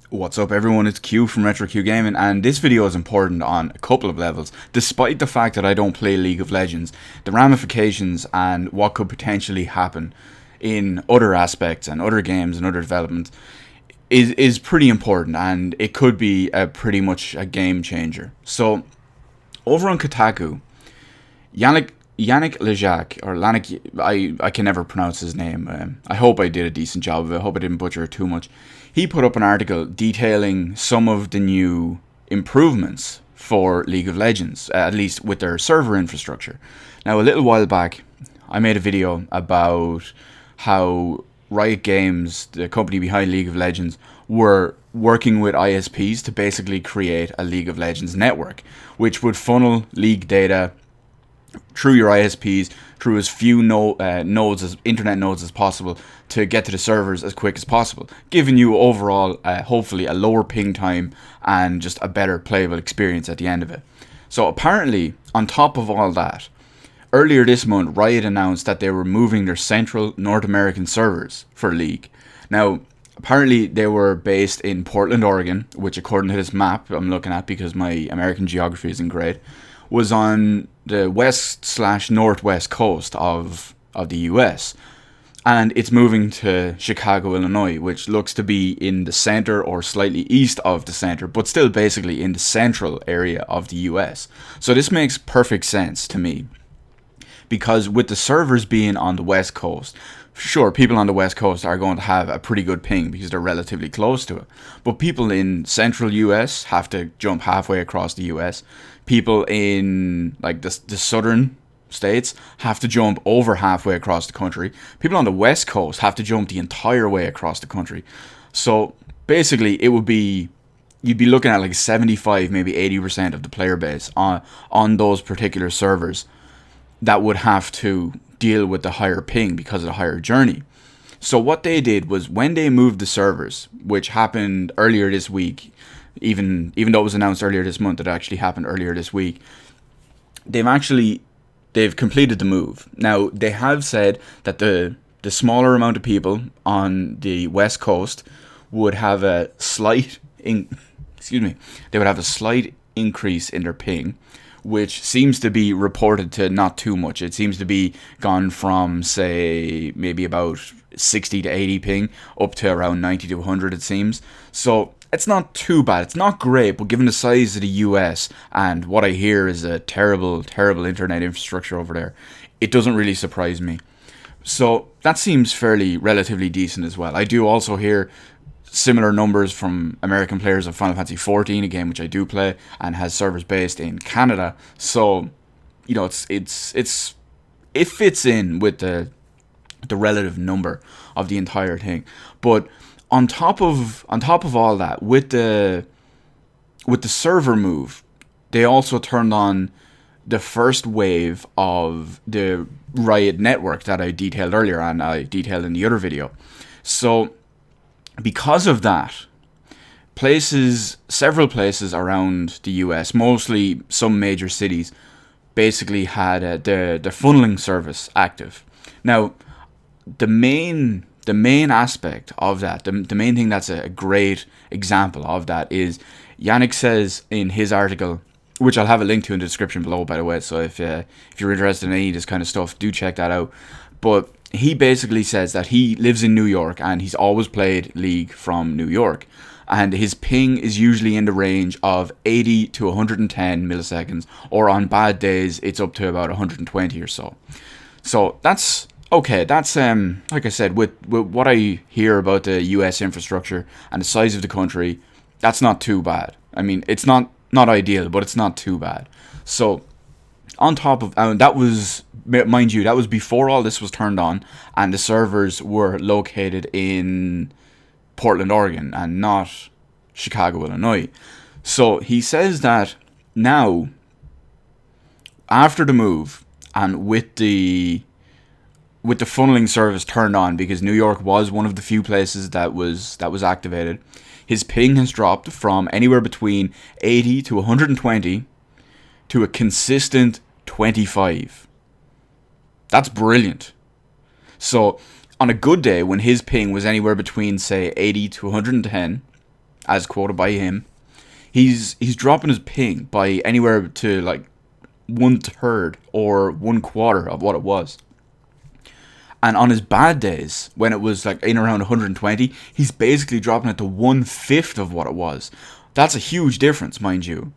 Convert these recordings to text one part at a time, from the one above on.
What's up everyone, it's Q from RetroQ Gaming, and this video is important on a couple of levels. Despite the fact that I don't play League of Legends, the ramifications and what could potentially happen in other aspects and other games and other developments is pretty important, and it could be pretty much a game changer. So, over on Kotaku, Yannick Lejac, or Lanik, I can never pronounce his name. I hope I did a decent job of it. I hope I didn't butcher it too much. He put up an article detailing some of the new improvements for League of Legends, at least with their server infrastructure. Now, a little while back, I made a video about how Riot Games, the company behind League of Legends, were working with ISPs to basically create a League of Legends network, which would funnel league data through your ISPs, through as few internet nodes as possible, to get to the servers as quick as possible, giving you overall, hopefully, a lower ping time and just a better playable experience at the end of it. So apparently, on top of all that, earlier this month, Riot announced that they were moving their central North American servers for League. Now, apparently they were based in Portland, Oregon, which, according to this map I'm looking at, because my American geography isn't great, was on the west/northwest coast of the US. And it's moving to Chicago, Illinois, which looks to be in the center or slightly east of the center, but still basically in the central area of the US. So this makes perfect sense to me, because with the servers being on the west coast, sure, people on the west coast are going to have a pretty good ping because they're relatively close to it. But people in central US have to jump halfway across the US. People in like the southern states have to jump over halfway across the country. People on the west coast have to jump the entire way across the country. So basically, you'd be looking at like 75, maybe 80% of the player base on those particular servers that would have to deal with the higher ping because of the higher journey. So what they did was, when they moved the servers, which happened earlier this week, even though it was announced earlier this month, it actually happened earlier this week, they've completed the move. Now, they have said that the smaller amount of people on the west coast would have a slight they would have a slight increase in their ping, which seems to be reported to not too much. It seems to be gone from, say, maybe about 60 to 80 ping up to around 90 to 100, it seems. So it's not too bad. It's not great, but given the size of the US and what I hear is a terrible, terrible internet infrastructure over there, it doesn't really surprise me. So that seems relatively decent as well. I do also hear similar numbers from American players of Final Fantasy XIV, a game which I do play and has servers based in Canada. So, you know, it fits in with the relative number of the entire thing. But on top of all that, with the server move, they also turned on the first wave of the Riot network that I detailed earlier, and I detailed in the other video. So because of that, several places around the US, mostly some major cities, basically had the funneling service active. Now, the main aspect of that, the main thing that's a great example of that is, Yannick says in his article, which I'll have a link to in the description below, by the way, so if you're interested in any of this kind of stuff, do check that out. But he basically says that he lives in New York and he's always played League from New York, and his ping is usually in the range of 80 to 110 milliseconds, or on bad days it's up to about 120 or so. So that's okay. That's like I said, with what I hear about the US infrastructure and the size of the country, that's not too bad. I mean, it's not ideal, but it's not too bad. So on top of that was, mind you, that was before all this was turned on, and the servers were located in Portland, Oregon, and not Chicago, Illinois. So he says that now, after the move, and with the funneling service turned on, because New York was one of the few places that was activated, his ping has dropped from anywhere between 80 to 120 to a consistent 25. That's brilliant. So on a good day, when his ping was anywhere between, say, 80 to 110, as quoted by him, he's dropping his ping by anywhere to like 1/3 or 1/4 of what it was. And on his bad days, when it was like in around 120, he's basically dropping it to 1/5 of what it was. That's a huge difference, mind you.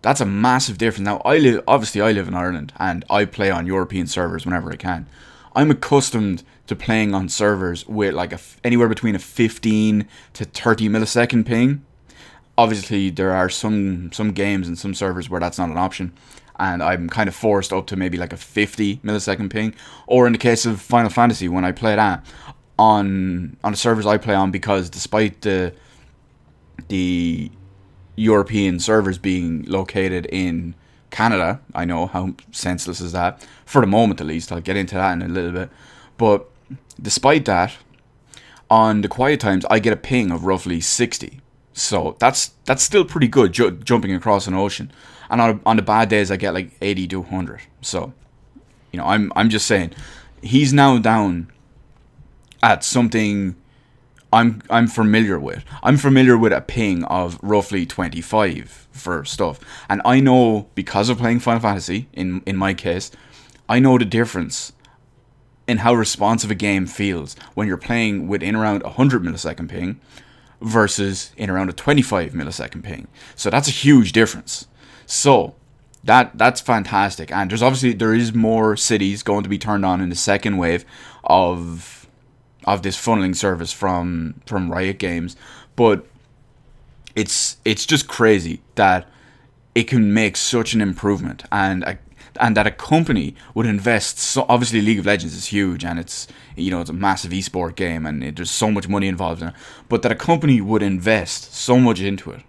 That's a massive difference. Now, I live in Ireland, and I play on European servers whenever I can. I'm accustomed to playing on servers with like anywhere between a 15 to 30 millisecond ping. Obviously, there are some games and some servers where that's not an option, and I'm kind of forced up to maybe like a 50 millisecond ping. Or in the case of Final Fantasy, when I play that on the servers I play on, because despite the European servers being located in Canada, I know how senseless is that, for the moment at least. I'll get into that in a little bit. But despite that, on the quiet times, I get a ping of roughly 60. So that's still pretty good, jumping across an ocean. And on the bad days, I get like 80 to 100. So, I'm just saying, he's now down at something I'm familiar with. I'm familiar with a ping of roughly 25 for stuff. And I know, because of playing Final Fantasy, in my case, I know the difference in how responsive a game feels when you're playing with in around 100 millisecond ping versus in around a 25 millisecond ping. So that's a huge difference. So that's fantastic. And there is more cities going to be turned on in the second wave of this funneling service from Riot Games, but it's just crazy that it can make such an improvement, and that a company would invest. So obviously, League of Legends is huge, and it's a massive esport game, and there's so much money involved in it. But that a company would invest so much into it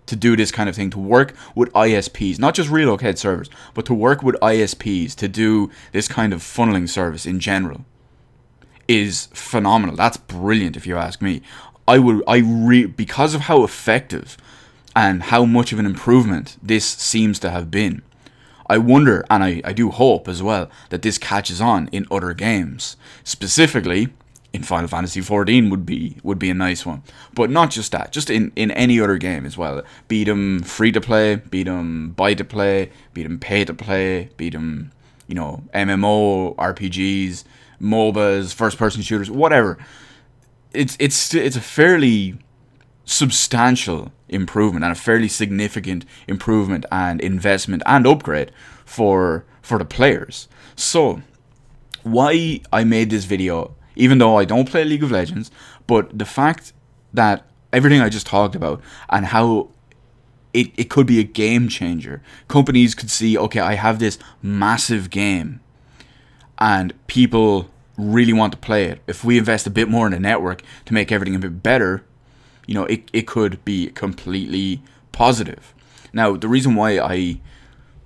to do this kind of thing, to work with ISPs, not just relocated servers, but to work with ISPs to do this kind of funneling service in general, is phenomenal. That's brilliant, if you ask me. Because of how effective and how much of an improvement this seems to have been, I wonder, and I do hope as well, that this catches on in other games. Specifically, in Final Fantasy XIV would be a nice one. But not just that, just in any other game as well. Be them free to play, be them buy to play, be them pay to play, be them, MMO, RPGs, MOBAs, first-person shooters, whatever. It's a fairly substantial improvement, and a fairly significant improvement and investment and upgrade for the players. So, why I made this video, even though I don't play League of Legends, but the fact that everything I just talked about and how it could be a game changer. Companies could see, okay, I have this massive game, and people really want to play it. If we invest a bit more in the network to make everything a bit better, it could be completely positive. Now, the reason why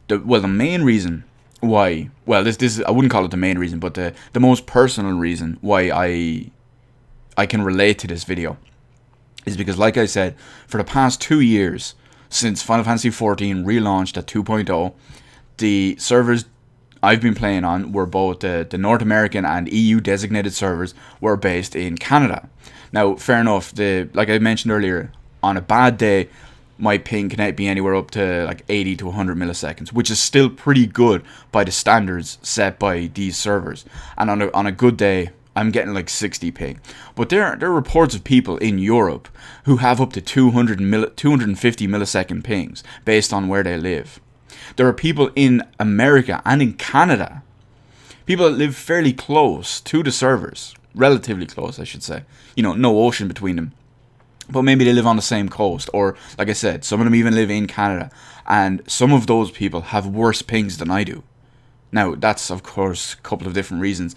the main reason why, this I wouldn't call it the main reason, but the most personal reason why I can relate to this video is because, like I said, for the past 2 years, since Final Fantasy XIV relaunched at 2.0, the servers I've been playing on were both the North American and EU designated servers were based in Canada. Now, fair enough, like I mentioned earlier, on a bad day, my ping can be anywhere up to like 80 to 100 milliseconds, which is still pretty good by the standards set by these servers. And on a good day, I'm getting like 60 ping. But there are reports of people in Europe who have up to 250 millisecond pings based on where they live. There are people in America and in Canada, people that live fairly close to the servers, relatively close, I should say. No ocean between them. But maybe they live on the same coast, or, like I said, some of them even live in Canada. And some of those people have worse pings than I do. Now, that's, of course, a couple of different reasons.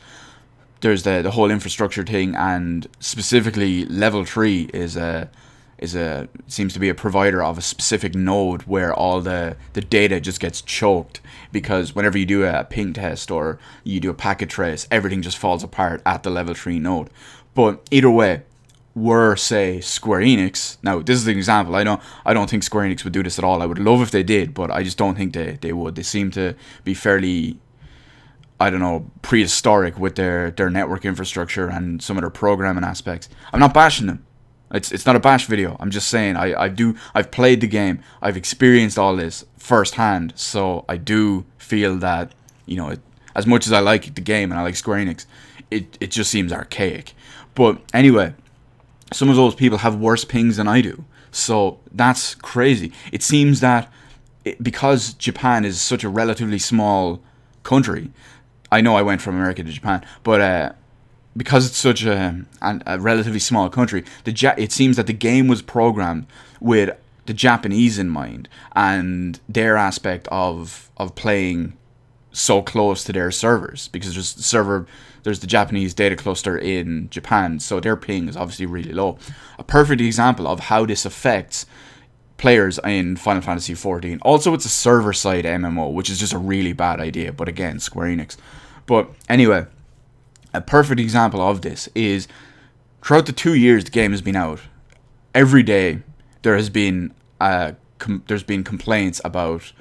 There's the whole infrastructure thing, and specifically Level 3 seems to be a provider of a specific node where all the data just gets choked, because whenever you do a ping test or you do a packet trace, everything just falls apart at the Level 3 node. But either way, were, say, Square Enix, now this is an example, I don't think Square Enix would do this at all. I would love if they did, but I just don't think they would. They seem to be fairly, prehistoric with their network infrastructure and some of their programming aspects. I'm not bashing them. It's not a bash video. I'm just saying I've played the game. I've experienced all this firsthand. So I do feel that, as much as I like the game and I like Square Enix, it just seems archaic. But anyway, some of those people have worse pings than I do. So that's crazy. It seems that because Japan is such a relatively small country, I know I went from America to Japan, but because it's such a relatively small country, it seems that the game was programmed with the Japanese in mind and their aspect of playing so close to their servers, because there's the Japanese data cluster in Japan, so their ping is obviously really low. A perfect example of how this affects players in Final Fantasy XIV. Also, it's a server-side MMO, which is just a really bad idea, but again, Square Enix. But anyway, a perfect example of this is throughout the 2 years the game has been out, every day there's been complaints about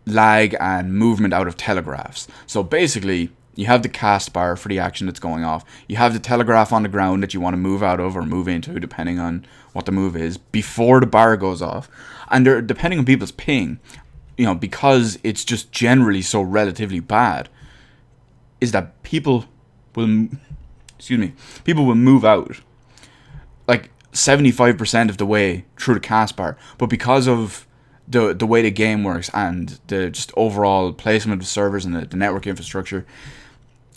lag and movement out of telegraphs. So basically, you have the cast bar for the action that's going off. You have the telegraph on the ground that you want to move out of or move into, depending on what the move is, before the bar goes off. And depending on people's ping, because it's just generally so relatively bad, is that people will move out like 75% of the way through the cast bar. But because of the way the game works and the just overall placement of servers and the network infrastructure,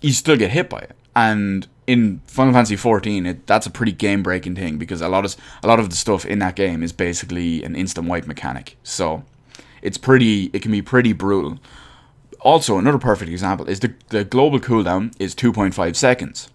you still get hit by it. And in Final Fantasy XIV, that's a pretty game-breaking thing, because a lot of the stuff in that game is basically an instant wipe mechanic. So it can be pretty brutal. Also, another perfect example is the global cooldown is 2.5 seconds.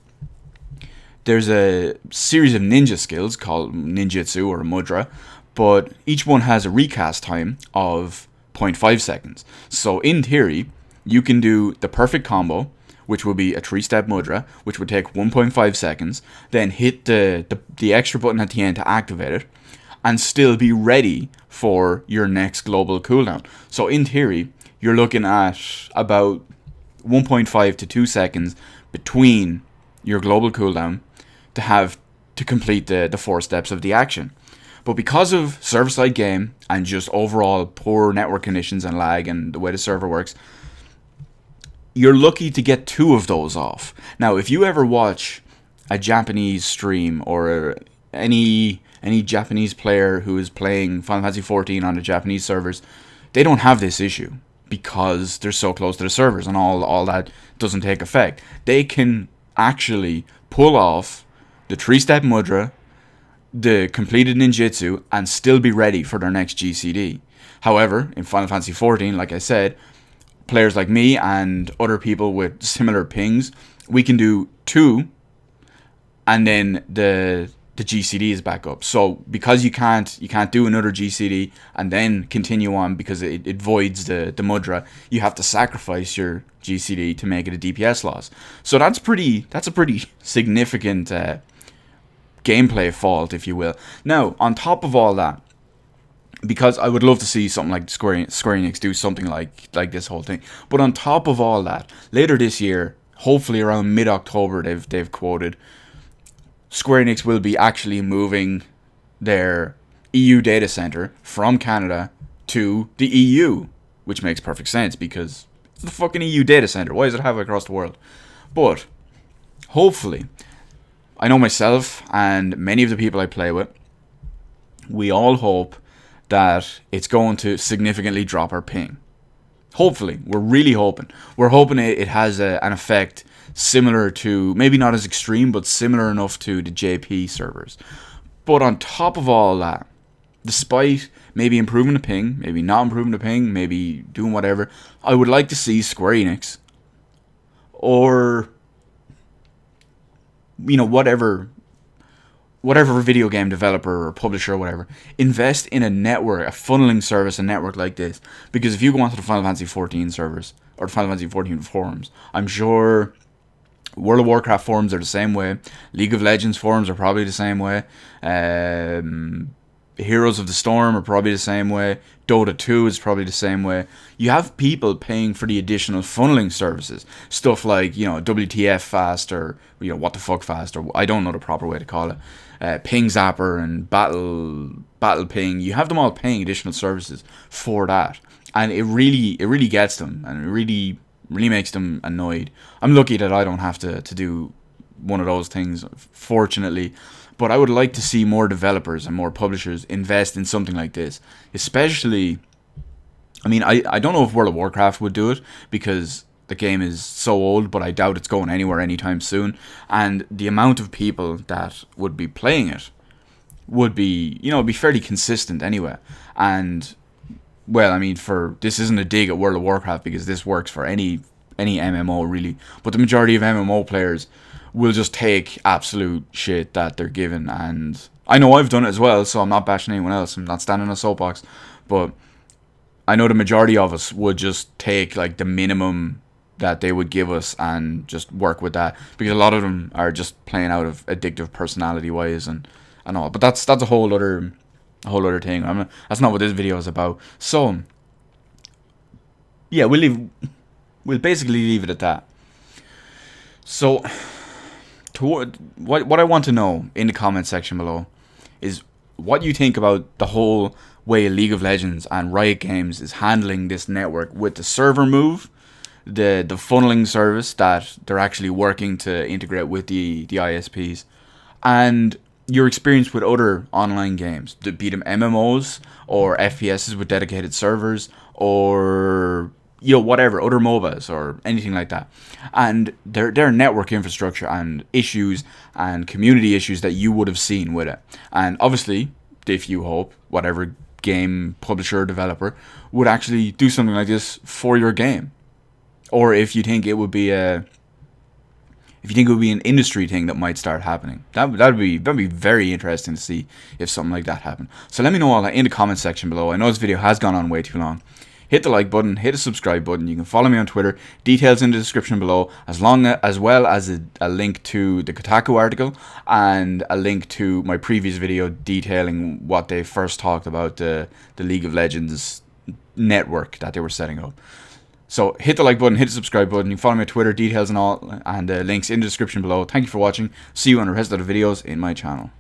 There's a series of ninja skills called ninjutsu or mudra, but each one has a recast time of 0.5 seconds. So in theory, you can do the perfect combo, which will be a 3-step mudra, which would take 1.5 seconds, then hit the extra button at the end to activate it, and still be ready for your next global cooldown. So in theory, you're looking at about 1.5 to 2 seconds between your global cooldown to complete the 4 steps of the action. But because of server-side game and just overall poor network conditions and lag and the way the server works, you're lucky to get 2 of those off. Now, if you ever watch a Japanese stream or any Japanese player who is playing Final Fantasy XIV on the Japanese servers, they don't have this issue because they're so close to the servers and all that doesn't take effect. They can actually pull off the 3-step mudra, the completed ninjutsu, and still be ready for their next GCD. However, in Final Fantasy XIV, like I said, players like me and other people with similar pings, we can do 2, and then the GCD is back up. So because you can't do another GCD and then continue on because it voids the mudra, you have to sacrifice your GCD to make it a DPS loss. So that's a pretty significant gameplay fault, if you will. Now, on top of all that, because I would love to see something like Square Enix do something like this whole thing, but on top of all that, later this year, hopefully around mid-October, they've quoted, Square Enix will be actually moving their EU data center from Canada to the EU, which makes perfect sense because it's the fucking EU data center. Why does it have it across the world? But hopefully, I know myself and many of the people I play with, we all hope that it's going to significantly drop our ping. Hopefully, we're really hoping. We're hoping it has an effect similar to, maybe not as extreme, but similar enough to the JP servers. But on top of all that, despite maybe improving the ping, maybe not improving the ping, maybe doing whatever, I would like to see Square Enix, or whatever video game developer or publisher or whatever, invest in a network, a funneling service, a network like this. Because if you go onto the Final Fantasy XIV servers, or the Final Fantasy XIV forums, I'm sure World of Warcraft forums are the same way. League of Legends forums are probably the same way. Heroes of the Storm are probably the same way. Dota 2 is probably the same way. You have people paying for the additional funneling services. Stuff like, WTF Fast, or, What the Fuck Fast, or I don't know the proper way to call it. Ping Zapper and Battle Ping. You have them all paying additional services for that. And it really gets them. And it really makes them annoyed. I'm lucky that I don't have to do one of those things, fortunately. But I would like to see more developers and more publishers invest in something like this. Especially, I don't know if World of Warcraft would do it, because the game is so old, but I doubt it's going anywhere anytime soon. And the amount of people that would be playing it would be, be fairly consistent anyway. And, well, this isn't a dig at World of Warcraft, because this works for any MMO, really. But the majority of MMO players will just take absolute shit that they're given, and I know I've done it as well, so I'm not bashing anyone else, I'm not standing on a soapbox, but I know the majority of us would just take like the minimum that they would give us and just work with that, because a lot of them are just playing out of addictive personality wise and all. But that's a whole other thing. That's not what this video is about. So yeah, we'll basically leave it at that. So what I want to know in the comment section below is what you think about the whole way League of Legends and Riot Games is handling this network with the server move, the funneling service that they're actually working to integrate with the ISPs, and your experience with other online games, be them MMOs or FPSs with dedicated servers, or whatever, other MOBAs or anything like that, and their network infrastructure and issues and community issues that you would have seen with it. And obviously, if you hope whatever game publisher or developer would actually do something like this for your game, or if you think it would be an industry thing that might start happening, that'd be very interesting to see if something like that happened. So let me know all that in the comment section below. I know this video has gone on way too long. Hit the like button, hit the subscribe button. You can follow me on Twitter. Details in the description below, as well as a link to the Kotaku article and a link to my previous video detailing what they first talked about, the League of Legends network that they were setting up. So hit the like button, hit the subscribe button. You can follow me on Twitter, details and all, and links in the description below. Thank you for watching. See you on the rest of the videos in my channel.